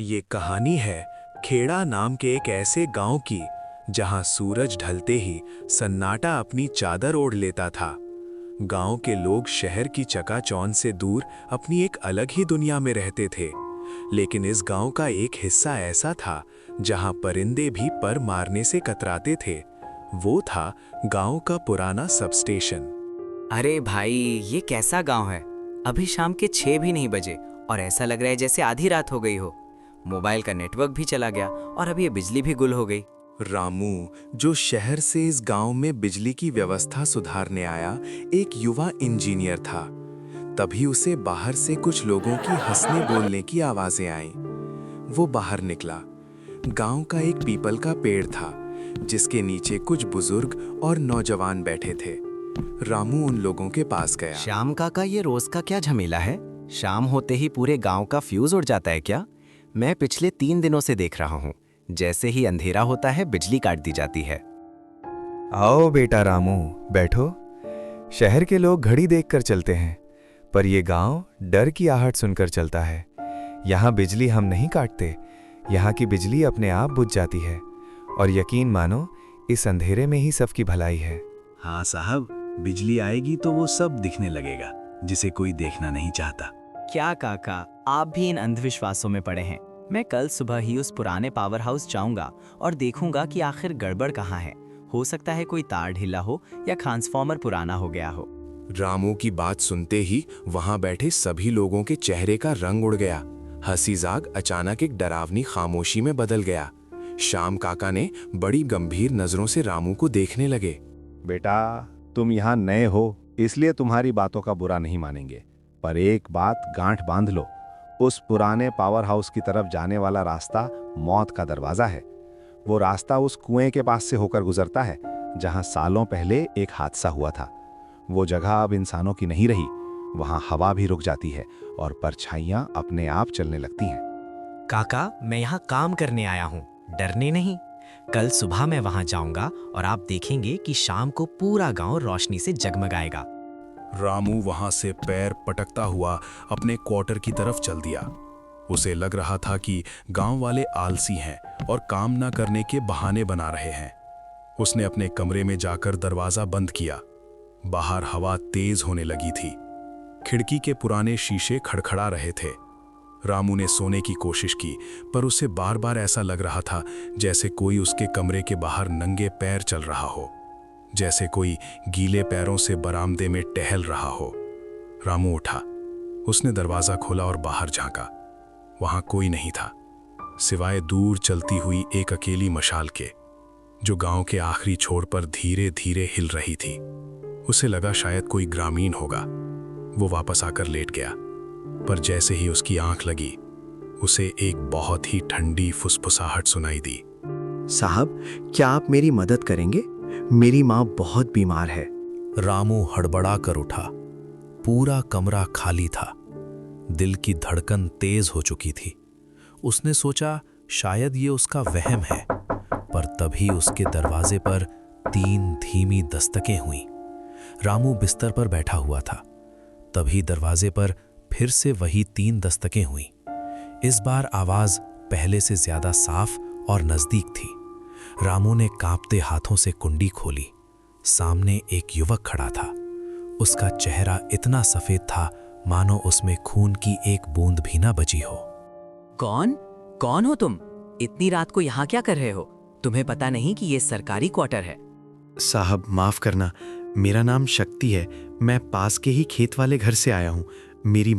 ये कहानी है खेड़ा नाम के एक ऐसे गांव की जहां सूरज ढलते ही सन्नाटा अपनी चादर ओढ़ लेता था। गांव के लोग शहर की चकाचौंध से दूर अपनी एक अलग ही दुनिया में रहते थे। लेकिन इस गांव का एक हिस्सा ऐसा था जहां परिंदे भी पर मारने से कतराते थे। वो था गांव का पुराना सबस्टेशन। अरे भाई, ये कैसा गांव है। अभी शाम के 6 भी नहीं बजे और ऐसा लग रहा है जैसे आधी रात हो गई हो। मोबाइल का नेटवर्क भी चला गया और अब ये बिजली भी गुल हो गई। रामू, जो शहर से इस गांव में बिजली की व्यवस्था सुधारने आया, एक युवा इंजीनियर था। तभी उसे बाहर से कुछ लोगों की हंसने बोलने की आवाजें आईं। वो बाहर निकला। गांव का एक पीपल का पेड़ था जिसके नीचे कुछ बुजुर्ग और नौजवान बैठे थे। रामू उन लोगों के पास गया। श्याम काका, ये रोज का क्या झमेला है? शाम होते ही पूरे गांव का फ्यूज उड़ जाता है क्या? मैं पिछले 3 दिनों से देख रहा हूँ, जैसे ही अंधेरा होता है बिजली काट दी जाती है। आओ बेटा रामू, बैठो। शहर के लोग घड़ी देखकर चलते हैं, पर ये गांव डर की आहट सुनकर चलता है। यहाँ बिजली हम नहीं काटते, यहाँ की बिजली अपने आप बुझ जाती है। और यकीन मानो, इस अंधेरे में ही सबकी भलाई है। हाँ साहब, बिजली आएगी तो वो सब दिखने लगेगा जिसे कोई देखना नहीं चाहता। क्या काका, आप भी इन अंधविश्वासों में पड़े हैं? मैं कल सुबह ही उस पुराने पावर हाउस जाऊंगा और देखूंगा कि आखिर गड़बड़ कहाँ है। हो सकता है कोई तार ढीला हो या ट्रांसफॉर्मर पुराना हो गया हो। रामू की बात सुनते ही वहां बैठे सभी लोगों के चेहरे का रंग उड़ गया। हंसी-मजाक अचानक एक डरावनी खामोशी में बदल गया। श्याम काका ने बड़ी गंभीर नजरों से रामू को देखने लगे। बेटा, तुम यहाँ नए हो, इसलिए तुम्हारी बातों का बुरा नहीं मानेंगे, पर एक बात गांठ बांध लो, उस पुराने पावर हाउस की तरफ जाने वाला रास्ता मौत का दरवाजा है। वो रास्ता उस कुएं के पास से होकर गुजरता है जहां सालों पहले एक हादसा हुआ था। वो जगह अब इंसानों की नहीं रही। वहां हवा भी रुक जाती है और परछाइयां अपने आप चलने लगती हैं। काका, मैं यहाँ काम करने आया हूँ, डरने नहीं। कल सुबह मैं वहां जाऊंगा और आप देखेंगे कि शाम को पूरा गांव रोशनी से जगमगाएगा। रामू वहां से पैर पटकता हुआ अपने क्वार्टर की तरफ चल दिया। उसे लग रहा था कि गांव वाले आलसी हैं और काम ना करने के बहाने बना रहे हैं। उसने अपने कमरे में जाकर दरवाजा बंद किया। बाहर हवा तेज होने लगी थी। खिड़की के पुराने शीशे खड़खड़ा रहे थे। रामू ने सोने की कोशिश की, पर उसे बार बार ऐसा लग रहा था जैसे कोई उसके कमरे के बाहर नंगे पैर चल रहा हो, जैसे कोई गीले पैरों से बरामदे में टहल रहा हो। रामू उठा। उसने दरवाजा खोला और बाहर झांका। वहां कोई नहीं था, सिवाय दूर चलती हुई एक अकेली मशाल के, जो गांव के आखिरी छोर पर धीरे धीरे हिल रही थी। उसे लगा शायद कोई ग्रामीण होगा। वो वापस आकर लेट गया, पर जैसे ही उसकी आंख लगी, उसे एक बहुत ही ठंडी फुसफुसाहट सुनाई दी। साहब, क्या आप मेरी मदद करेंगे? मेरी माँ बहुत बीमार है। रामू हड़बड़ा कर उठा। पूरा कमरा खाली था। दिल की धड़कन तेज हो चुकी थी। उसने सोचा शायद ये उसका वहम है, पर तभी उसके दरवाजे पर 3 धीमी दस्तकें हुईं। रामू बिस्तर पर बैठा हुआ था। तभी दरवाजे पर फिर से वही 3 दस्तकें हुईं। इस बार आवाज पहले से ज्यादा साफ और नजदीक थी। रामू ने कांपते हाथों से कुंडी खोली। सामने एक युवक खड़ा था। उसका चेहरा इतना सफेद था मानो उसमें खून की एक बूंद भी ना बची हो। कौन हो तुम? इतनी रात को यहाँ क्या कर रहे हो? तुम्हें पता नहीं कि ये सरकारी क्वार्टर है? साहब, माफ करना, मेरा नाम शक्ति है। मैं पास के ही खेत वाले घर से आया हूँ। मेरी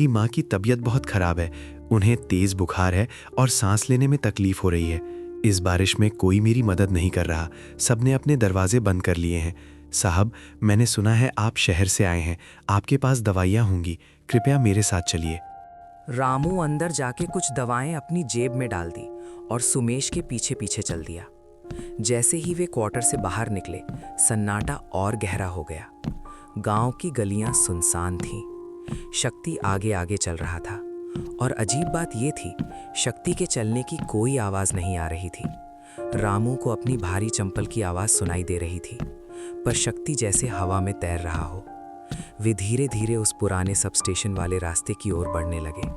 माँ की तबीयत बहुत खराब है। उन्हें तेज बुखार है और सांस लेने में तकलीफ हो रही है। इस बारिश में कोई मेरी मदद नहीं कर रहा। सबने अपने दरवाजे बंद कर लिए हैं। साहब, मैंने सुना है आप शहर से आए हैं। आपके पास दवाइयाँ होंगी, कृपया मेरे साथ चलिए। रामू अंदर जाके कुछ दवाएं अपनी जेब में डाल दी और सुमेश के पीछे पीछे चल दिया। जैसे ही वे क्वार्टर से बाहर निकले, सन्नाटा और गहरा हो गया। गांव की गलियां सुनसान थीं। शक्ति आगे आगे चल रहा था और अजीब बात यह थी, शक्ति के चलने की कोई आवाज नहीं आ रही थी। रामू को अपनी भारी चंपल की आवाज सुनाई दे रही थी, पर शक्ति जैसे हवा में तैर रहा हो। वे धीरे धीरे उस पुराने सब स्टेशन वाले रास्ते की ओर बढ़ने लगे।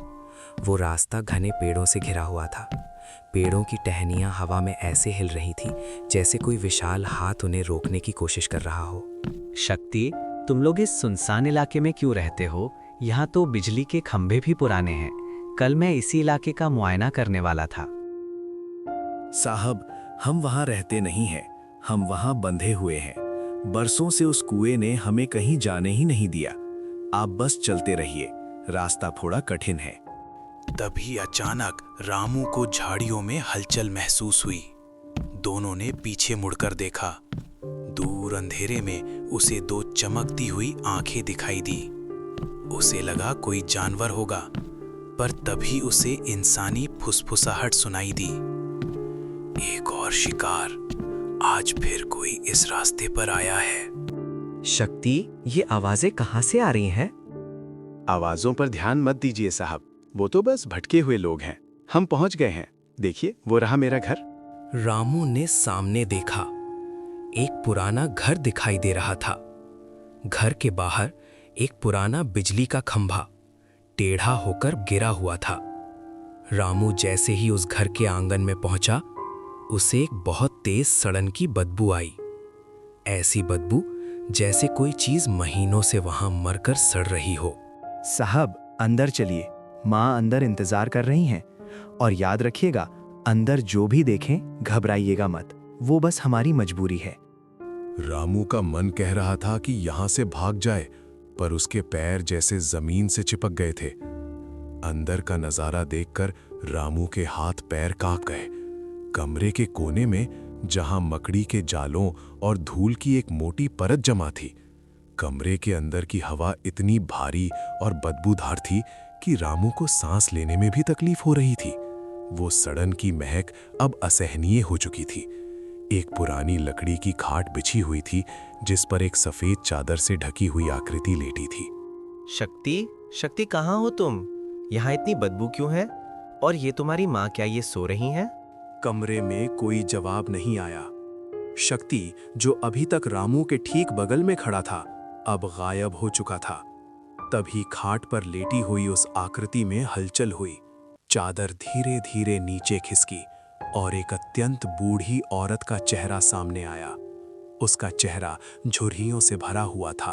वो रास्ता घने पेड़ों से घिरा हुआ था। पेड़ों की टहनियां हवा में ऐसे हिल रही थी जैसे कोई विशाल हाथ उन्हें रोकने की कोशिश कर रहा हो। शक्ति, तुम लोग इस सुनसान इलाके में क्यों रहते हो? यहाँ तो बिजली के खंभे भी पुराने हैं। कल मैं इसी इलाके का मुआयना करने वाला था। साहब, हम वहां रहते नहीं हैं, हम वहां बंधे हुए हैं। बरसों से उस कुएं ने हमें कहीं जाने ही नहीं दिया। आप बस चलते रहिए, रास्ता थोड़ा कठिन है। तभी अचानक रामू को झाड़ियों में हलचल महसूस हुई। दोनों ने पीछे मुड़कर देखा। दूर अंधेरे में उसे दो चमकती हुई आंखें दिखाई दी। उसे लगा कोई जानवर होगा, पर तभी उसे इंसानी फुसफुसाहट सुनाई दी। एक और शिकार, आज फिर कोई इस रास्ते पर आया है। शक्ति, ये आवाजें कहाँ से आ रही हैं? आवाजों पर ध्यान मत दीजिए साहब, वो तो बस भटके हुए लोग हैं। हम पहुंच गए हैं। देखिए, वो रहा मेरा घर। रामू ने सामने देखा। एक पुराना घर दिखाई दे रहा था। घर के बाहर एक पुराना बिजली का खंभा टेढ़ा होकर गिरा हुआ था। रामू जैसे ही उस घर के आंगन में पहुंचा, उसे एक बहुत तेज सड़न की बदबू आई। ऐसी बदबू जैसे कोई चीज महीनों से वहां मरकर सड़ रही हो। साहब, अंदर चलिए, माँ अंदर इंतजार कर रही हैं। और याद रखिएगा, अंदर जो भी देखें घबराइएगा मत, वो बस हमारी मजबूरी है। रामू का मन कह रहा था कि यहां से भाग जाए, पर उसके पैर जैसे जमीन से चिपक गए थे। अंदर का नजारा देखकर रामू के हाथ पैर कांप गए। कमरे के कोने में, जहां मकड़ी के जालों और धूल की एक मोटी परत जमा थी, कमरे के अंदर की हवा इतनी भारी और बदबूदार थी कि रामू को सांस लेने में भी तकलीफ हो रही थी। वो सड़न की महक अब असहनीय हो चुकी थी। एक पुरानी लकड़ी की खाट बिछी हुई थी, जिस पर एक सफेद चादर से ढकी हुई आकृति लेटी थी। शक्ति, शक्ति कहाँ हो तुम? यहाँ इतनी बदबू क्यों है? और ये तुम्हारी माँ, क्या ये सो रही हैं? कमरे में कोई जवाब नहीं आया। शक्ति, जो अभी तक रामू के ठीक बगल में खड़ा था, अब गायब हो चुका था। तभी खाट पर लेटी हुई उस आकृति में हलचल हुई। चादर धीरे धीरे नीचे खिसकी और एक अत्यंत बूढ़ी औरत का चेहरा सामने आया। उसका चेहरा झुर्रियों से भरा हुआ था,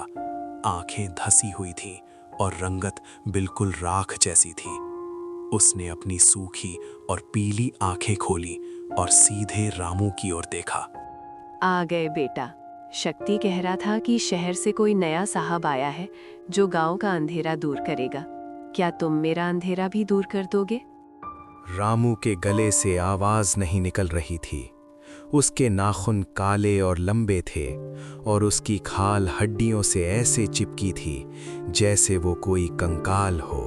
आंखें धसी हुई थीं और रंगत बिल्कुल राख जैसी थी। उसने अपनी सूखी और पीली आंखें खोली और सीधे रामू की ओर देखा। आ गए बेटा। शक्ति कह रहा था कि शहर से कोई नया साहब आया है जो गांव का अंधेरा दूर करेगा। क्या तुम मेरा अंधेरा भी दूर कर दोगे? रामू के गले से आवाज नहीं निकल रही थी। उसके नाखून काले और लंबे थे और उसकी खाल हड्डियों से ऐसे चिपकी थी जैसे वो कोई कंकाल हो।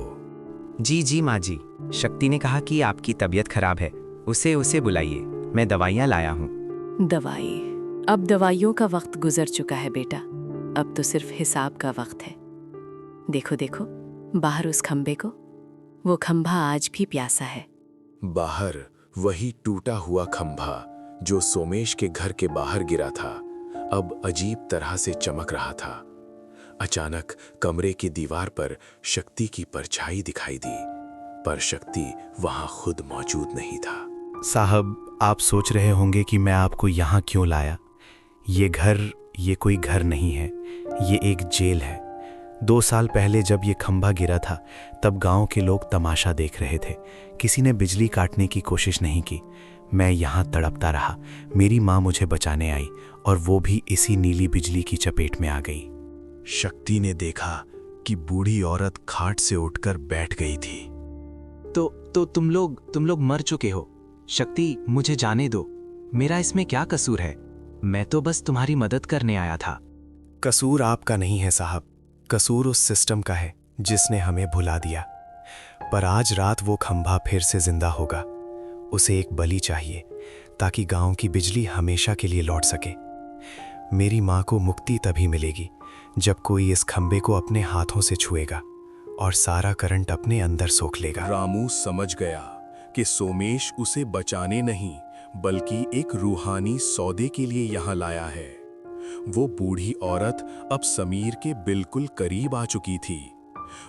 जी जी माँ जी, शक्ति ने कहा कि आपकी तबीयत खराब है, उसे बुलाइए, मैं दवाइयाँ लाया हूँ। दवाई? अब दवाइयों का वक्त गुजर चुका है बेटा। अब तो सिर्फ हिसाब का वक्त है। देखो देखो, बाहर उस खंबे को। वो खंभा आज भी प्यासा है। बाहर वही टूटा हुआ खंभा जो सोमेश के घर के बाहर गिरा था, अब अजीब तरह से चमक रहा था। अचानक कमरे की दीवार पर शक्ति की परछाई दिखाई दी, पर शक्ति वहां खुद मौजूद नहीं था। साहब, आप सोच रहे होंगे कि मैं आपको यहाँ क्यों लाया। ये कोई घर नहीं है, ये एक जेल है। 2 साल पहले जब ये खंभा गिरा था, तब गांव के लोग तमाशा देख रहे थे। किसी ने बिजली काटने की कोशिश नहीं की। मैं यहाँ तड़पता रहा। मेरी माँ मुझे बचाने आई और वो भी इसी नीली बिजली की चपेट में आ गई। शक्ति ने देखा कि बूढ़ी औरत खाट से उठकर बैठ गई थी। तो तुम लोग मर चुके हो। शक्ति, मुझे जाने दो। मेरा इसमें क्या कसूर है? मैं तो बस तुम्हारी मदद करने आया था। कसूर आपका नहीं है साहब, कसूर उस सिस्टम का है जिसने हमें भुला दिया। पर आज रात वो खंभा फिर से जिंदा होगा। उसे एक बलि चाहिए ताकि गांव की बिजली हमेशा के लिए लौट सके। मेरी माँ को मुक्ति तभी मिलेगी जब कोई इस खंभे को अपने हाथों से छुएगा और सारा करंट अपने अंदर सोख लेगा। रामू समझ गया कि सोमेश उसे बचाने नहीं बल्कि एक रूहानी सौदे के लिए यहाँ लाया है। वो बूढ़ी औरत अब समीर के बिल्कुल करीब आ चुकी थी।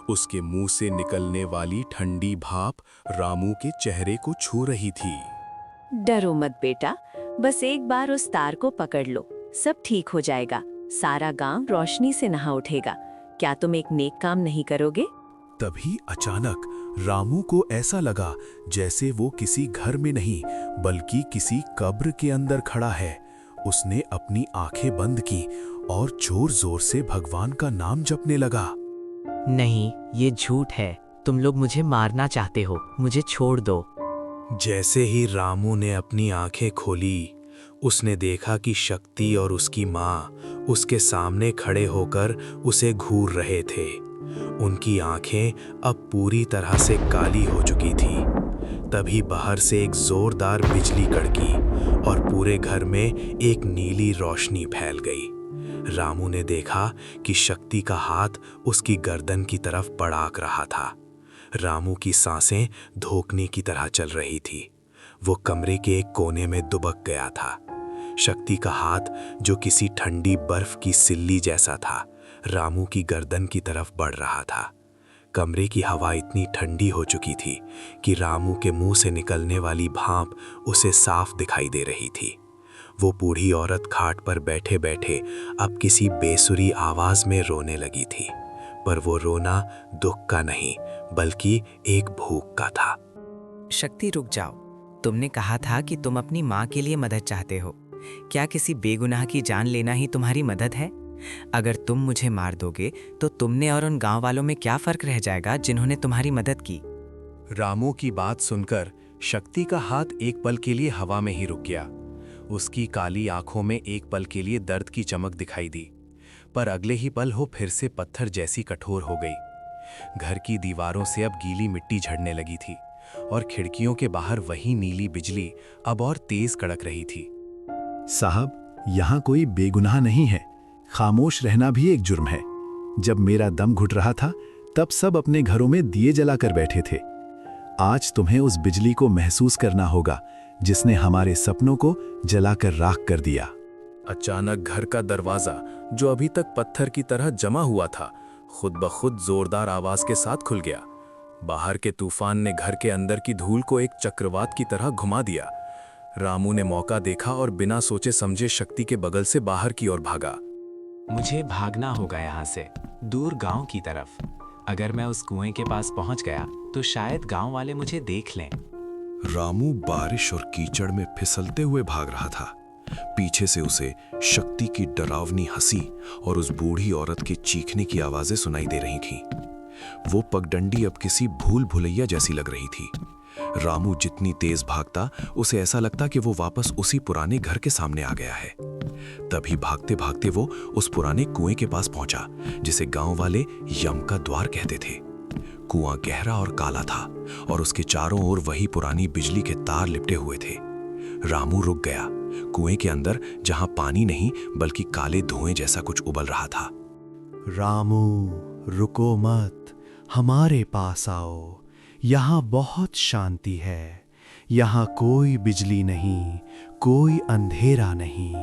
उसके मुंह से निकलने वाली ठंडी भाप रामू के चेहरे को छू रही थी। डरो मत बेटा, बस एक बार उस तार को पकड़ लो, सब ठीक हो जाएगा। सारा गांव रोशनी से नहा उठेगा। क्या तुम एक नेक काम नहीं करोगे? तभी अचानक रामू को ऐसा लगा जैसे वो किसी घर में नहीं बल्कि किसी कब्र के अंदर खड़ा है। उसने अपनी आंखें बंद की और जोर जोर से भगवान का नाम जपने लगा। नहीं, ये झूठ है। तुम लोग मुझे मारना चाहते हो, मुझे छोड़ दो। जैसे ही रामू ने अपनी आंखें खोली, उसने देखा कि शक्ति और उसकी माँ उसके सामने खड़े होकर उसे घूर रहे थे। उनकी आंखें अब पूरी तरह से काली हो चुकी थी। तभी बाहर से एक जोरदार बिजली कड़की और पूरे घर में एक नीली रोशनी फैल गई। रामू ने देखा कि शक्ति का हाथ उसकी गर्दन की तरफ बढ़ाक रहा था। रामू की सांसें धोखने की तरह चल रही थी। वो कमरे के एक कोने में दुबक गया था। शक्ति का हाथ, जो किसी ठंडी बर्फ की सिल्ली जैसा था, रामू की गर्दन की तरफ बढ़ रहा था। कमरे की हवा इतनी ठंडी हो चुकी थी कि रामू के मुंह से निकलने वाली भाप उसे साफ दिखाई दे रही थी। वो बूढ़ी औरत खाट पर बैठे बैठे अब किसी बेसुरी आवाज में रोने लगी थी, पर वो रोना दुख का नहीं बल्कि एक भूख का था। शक्ति रुक जाओ, तुमने कहा था कि तुम अपनी माँ के लिए मदद चाहते हो। क्या किसी बेगुनाह की जान लेना ही तुम्हारी मदद है? अगर तुम मुझे मार दोगे तो तुमने और उन गांव वालों में क्या फर्क रह जाएगा जिन्होंने तुम्हारी मदद की? रामू की बात सुनकर शक्ति का हाथ एक पल के लिए हवा में ही रुक गया। उसकी काली आंखों में एक पल के लिए दर्द की चमक दिखाई दी, पर अगले ही पल वो फिर से पत्थर जैसी कठोर हो गई। घर की दीवारों से अब गीली मिट्टी झड़ने लगी थी और खिड़कियों के बाहर वही नीली बिजली अब और तेज कड़क रही थी। साहब, यहाँ कोई बेगुनाह नहीं है। खामोश रहना भी एक जुर्म है। जब मेरा दम घुट रहा था तब सब अपने घरों में दिए जलाकर बैठे थे। आज तुम्हें उस बिजली को महसूस करना होगा जिसने हमारे सपनों को जलाकर राख कर दिया। अचानक घर का दरवाजा, जो अभी तक पत्थर की तरह जमा हुआ था, खुद ब खुद जोरदार आवाज के साथ खुल गया। बाहर के तूफान ने घर के अंदर की धूल को एक चक्रवात की तरह घुमा दिया। रामू ने मौका देखा और बिना सोचे समझे शक्ति के बगल से बाहर की ओर भागा। मुझे भागना होगा यहाँ से, दूर गांव की तरफ। अगर मैं उस कुएं के पास पहुंच गया तो शायद गांव वाले मुझे देख लें। रामू बारिश और कीचड़ में फिसलते हुए भाग रहा था। पीछे से उसे शक्ति की डरावनी हंसी और उस बूढ़ी औरत के चीखने की आवाजें सुनाई दे रही थीं। वो पगडंडी अब किसी भूल भुलैया जैसी लग रही थी। रामू जितनी तेज भागता, उसे ऐसा लगता कि वो वापस उसी पुराने घर के सामने आ गया है। तभी भागते भागते वो उस पुराने कुएं के पास पहुंचा, जिसे गांव वाले यम का द्वार कहते थे। कुआं गहरा और काला था और उसके चारों ओर वही पुरानी बिजली के तार लिपटे हुए थे। रामू रुक गया। कुएं के अंदर जहां पानी नहीं बल्कि काले धुएं जैसा कुछ उबल रहा था। रामू, रुको मत, हमारे पास आओ। यहाँ बहुत शांति है। यहाँ कोई बिजली नहीं, कोई अंधेरा नहीं।